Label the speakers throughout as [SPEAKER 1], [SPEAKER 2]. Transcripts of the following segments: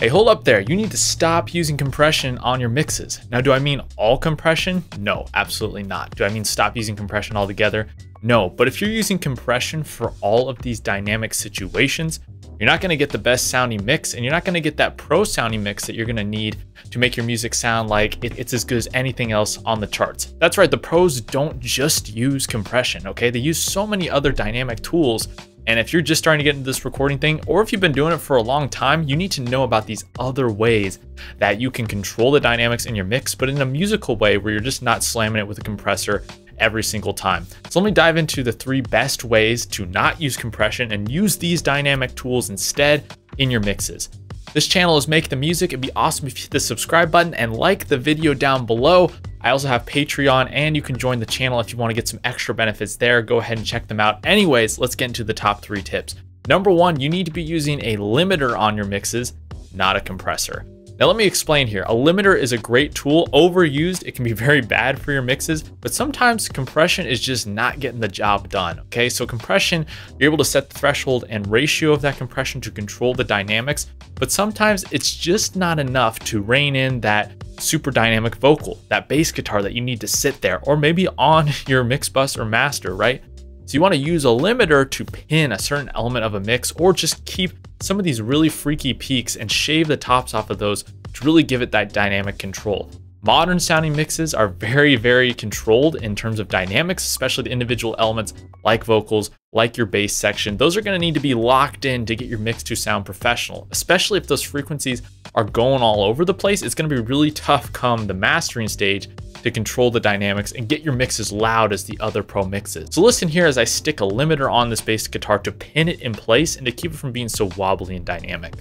[SPEAKER 1] Hey, hold up there. You need to stop using compression on your mixes. Now, do I mean all compression? No, absolutely not. Do I mean stop using compression altogether? No, but if you're using compression for all of these dynamic situations, you're not gonna get the best sounding mix, and you're not gonna get that pro sounding mix that you're gonna need to make your music sound like it's as good as anything else on the charts. That's right, the pros don't just use compression, okay? They use so many other dynamic tools. And if you're just starting to get into this recording thing, or if you've been doing it for a long time, you need to know about these other ways that you can control the dynamics in your mix, but in a musical way where you're just not slamming it with a compressor every single time. So let me dive into the 3 best ways to not use compression and use these dynamic tools instead in your mixes. This channel is Make the Music. It'd be awesome if you hit the subscribe button and like the video down below. I also have Patreon, and you can join the channel if you want to get some extra benefits there. Go ahead and check them out. Anyways, let's get into the top 3 tips. Number 1, you need to be using a limiter on your mixes, not a compressor. Now let me explain here. A limiter is a great tool. Overused, it can be very bad for your mixes, but sometimes compression is just not getting the job done, okay? So compression, you're able to set the threshold and ratio of that compression to control the dynamics, but sometimes it's just not enough to rein in that super dynamic vocal, that bass guitar that you need to sit there, or maybe on your mix bus or master, right? So you want to use a limiter to pin a certain element of a mix, or just keep some of these really freaky peaks and shave the tops off of those to really give it that dynamic control. Modern sounding mixes are very, very controlled in terms of dynamics, especially the individual elements like vocals, like your bass section. Those are going to need to be locked in to get your mix to sound professional, especially if those frequencies are going all over the place. It's going to be really tough come the mastering stage to control the dynamics and get your mix as loud as the other pro mixes. So listen here as I stick a limiter on this bass guitar to pin it in place and to keep it from being so wobbly and dynamic.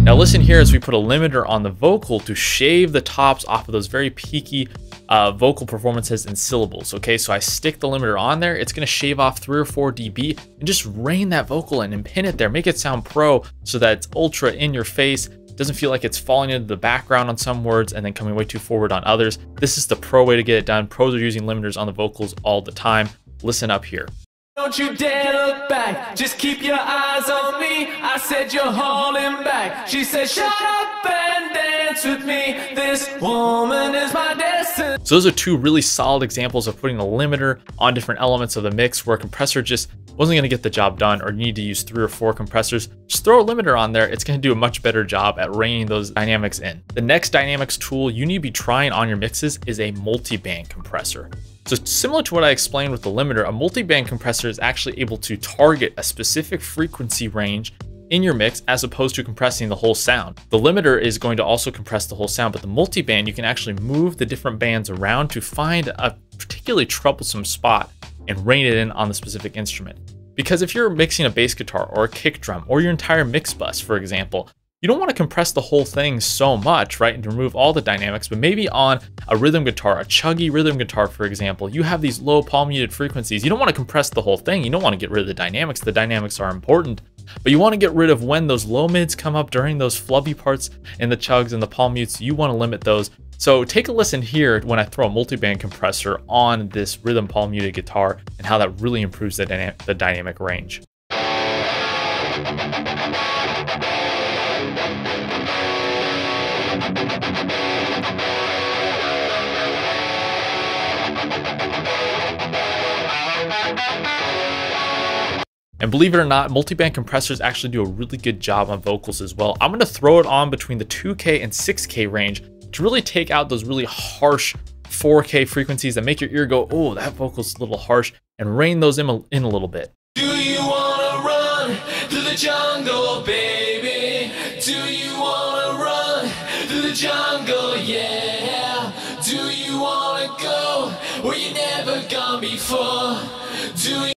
[SPEAKER 1] Now listen here as we put a limiter on the vocal to shave the tops off of those very peaky vocal performances and syllables, okay? So I stick the limiter on there, it's gonna shave off 3 or 4 dB and just rein that vocal in and pin it there, make it sound pro so that it's ultra in your face, doesn't feel like it's falling into the background on some words and then coming way too forward on others. This is the pro way to get it done. Pros are using limiters on the vocals all the time. Listen up here.
[SPEAKER 2] Don't you dare look back, just keep your eyes on me. I said you're holding back. She said shut up and dance with me. This woman is my destiny.
[SPEAKER 1] So those are 2 really solid examples of putting a limiter on different elements of the mix where a compressor just wasn't going to get the job done, or you need to use 3 or 4 compressors. Just throw a limiter on there. It's going to do a much better job at reining those dynamics in. The next dynamics tool you need to be trying on your mixes is a multiband compressor. So similar to what I explained with the limiter, a multiband compressor is actually able to target a specific frequency range in your mix as opposed to compressing the whole sound. The limiter is going to also compress the whole sound, but the multiband, you can actually move the different bands around to find a particularly troublesome spot and rein it in on the specific instrument. Because if you're mixing a bass guitar or a kick drum or your entire mix bus, for example, you don't want to compress the whole thing so much, right, and to remove all the dynamics, but maybe on a rhythm guitar, a chuggy rhythm guitar, for example, you have these low palm muted frequencies. You don't want to compress the whole thing. You don't want to get rid of the dynamics. The dynamics are important, but you want to get rid of when those low mids come up during those flubby parts in the chugs and the palm mutes. You want to limit those. So take a listen here when I throw a multiband compressor on this rhythm palm muted guitar and how that really improves the dynamic range. And believe it or not, multiband compressors actually do a really good job on vocals as well. I'm going to throw it on between the 2K and 6K range to really take out those really harsh 4K frequencies that make your ear go, oh, that vocal's a little harsh, and rein those in a little bit.
[SPEAKER 2] Do you wanna run through the jungle, baby? Do you wanna run through the jungle, yeah? Do you wanna go where you never gone before?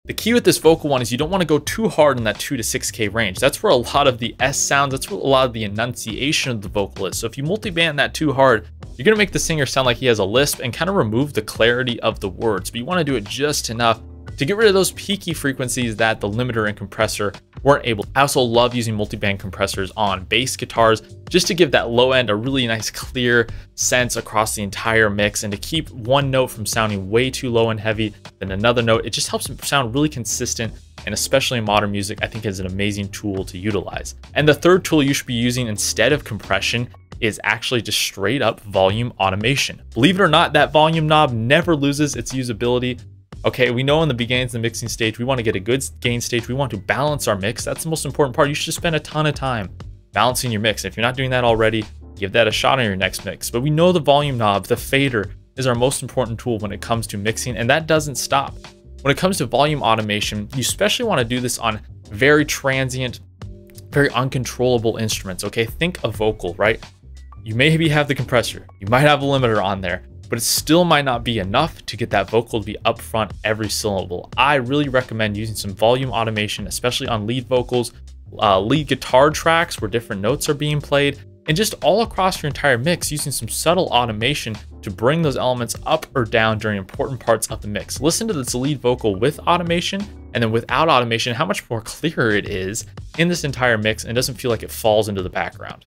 [SPEAKER 1] The key with this vocal one is you don't want to go too hard in that 2 to 6K range. That's where a lot of the S sounds, that's where a lot of the enunciation of the vocal is. So if you multiband that too hard, you're going to make the singer sound like he has a lisp and kind of remove the clarity of the words. But you want to do it just enough to get rid of those peaky frequencies that the limiter and compressor weren't able. I also love using multiband compressors on bass guitars just to give that low end a really nice clear sense across the entire mix, and to keep one note from sounding way too low and heavy than another note. It just helps it sound really consistent, and especially in modern music, I think is an amazing tool to utilize. And the third tool you should be using instead of compression is actually just straight up volume automation. Believe it or not, that volume knob never loses its usability. Okay, we know in the beginning of the mixing stage, we want to get a good gain stage. We want to balance our mix. That's the most important part. You should spend a ton of time balancing your mix. If you're not doing that already, give that a shot on your next mix. But we know the volume knob, the fader, is our most important tool when it comes to mixing, and that doesn't stop. When it comes to volume automation, you especially want to do this on very transient, very uncontrollable instruments, okay? Think a vocal, right? You maybe have the compressor, you might have a limiter on there, but it still might not be enough to get that vocal to be upfront every syllable. I really recommend using some volume automation, especially on lead vocals, lead guitar tracks where different notes are being played, and just all across your entire mix, using some subtle automation to bring those elements up or down during important parts of the mix. Listen to this lead vocal with automation, and then without automation, how much more clearer it is in this entire mix, and doesn't feel like it falls into the background.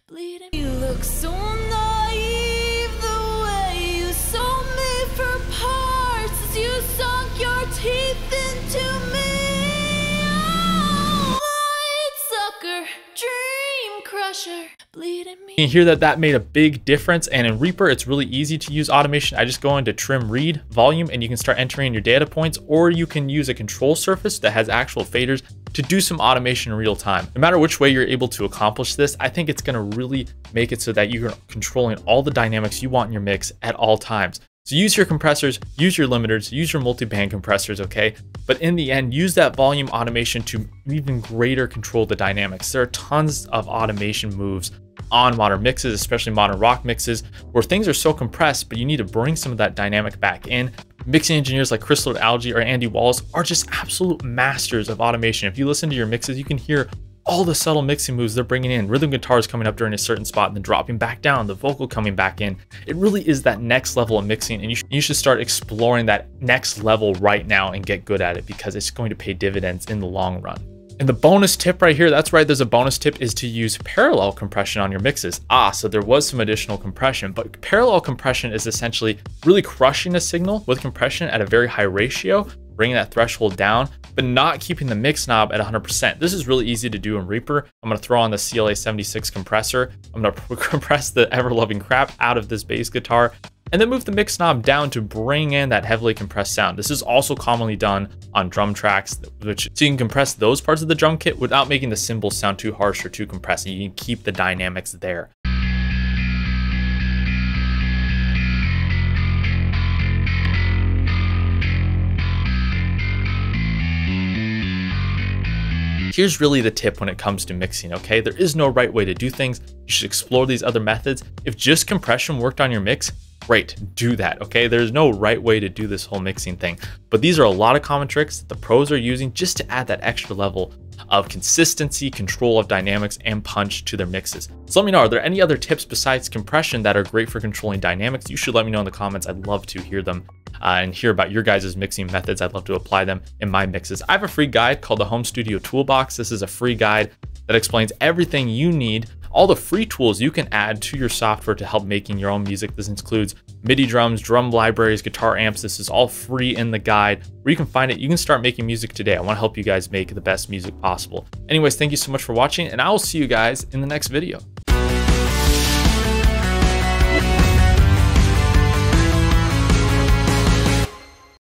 [SPEAKER 2] Bleeding. You look so naive, the way you sold me for parts as you sunk your teeth into me. Oh, white sucker, dream crusher, bleeding me.
[SPEAKER 1] You hear that made a big difference, and in Reaper it's really easy to use automation. I just go into trim read volume and you can start entering your data points, or you can use a control surface that has actual faders to do some automation in real time. No matter which way you're able to accomplish this, I think it's going to really make it so that you're controlling all the dynamics you want in your mix at all times. So use your compressors, use your limiters, use your multi-band compressors, okay? But in the end, use that volume automation to even greater control the dynamics. There are tons of automation moves on modern mixes, especially modern rock mixes, where things are so compressed, but you need to bring some of that dynamic back in. Mixing engineers like Crystal Algae or Andy Wallace are just absolute masters of automation. If you listen to your mixes, you can hear all the subtle mixing moves they're bringing in. Rhythm guitars coming up during a certain spot and then dropping back down, the vocal coming back in. It really is that next level of mixing, and you should start exploring that next level right now and get good at it, because it's going to pay dividends in the long run. And the bonus tip right here, that's right, there's a bonus tip, is to use parallel compression on your mixes. So there was some additional compression, but parallel compression is essentially really crushing a signal with compression at a very high ratio, bringing that threshold down, but not keeping the mix knob at 100%. This is really easy to do in Reaper. I'm gonna throw on the CLA 76 compressor. I'm gonna compress the ever-loving crap out of this bass guitar, and then move the mix knob down to bring in that heavily compressed sound. This is also commonly done on drum tracks, so you can compress those parts of the drum kit without making the cymbals sound too harsh or too compressed, and you can keep the dynamics there. Here's really the tip when it comes to mixing, okay? There is no right way to do things. You should explore these other methods. If just compression worked on your mix, great, do that, okay? There's no right way to do this whole mixing thing, but these are a lot of common tricks that the pros are using just to add that extra level of consistency, control of dynamics, and punch to their mixes. So let me know, are there any other tips besides compression that are great for controlling dynamics? You should let me know in the comments. I'd love to hear them and hear about your guys' mixing methods. I'd love to apply them in my mixes. I have a free guide called the Home Studio Toolbox. This is a free guide that explains everything you need, all the free tools you can add to your software to help making your own music. This includes MIDI drums, drum libraries, guitar amps. This is all free in the guide where you can find it. You can start making music today. I want to help you guys make the best music possible. Anyways, thank you so much for watching, and I will see you guys in the next video.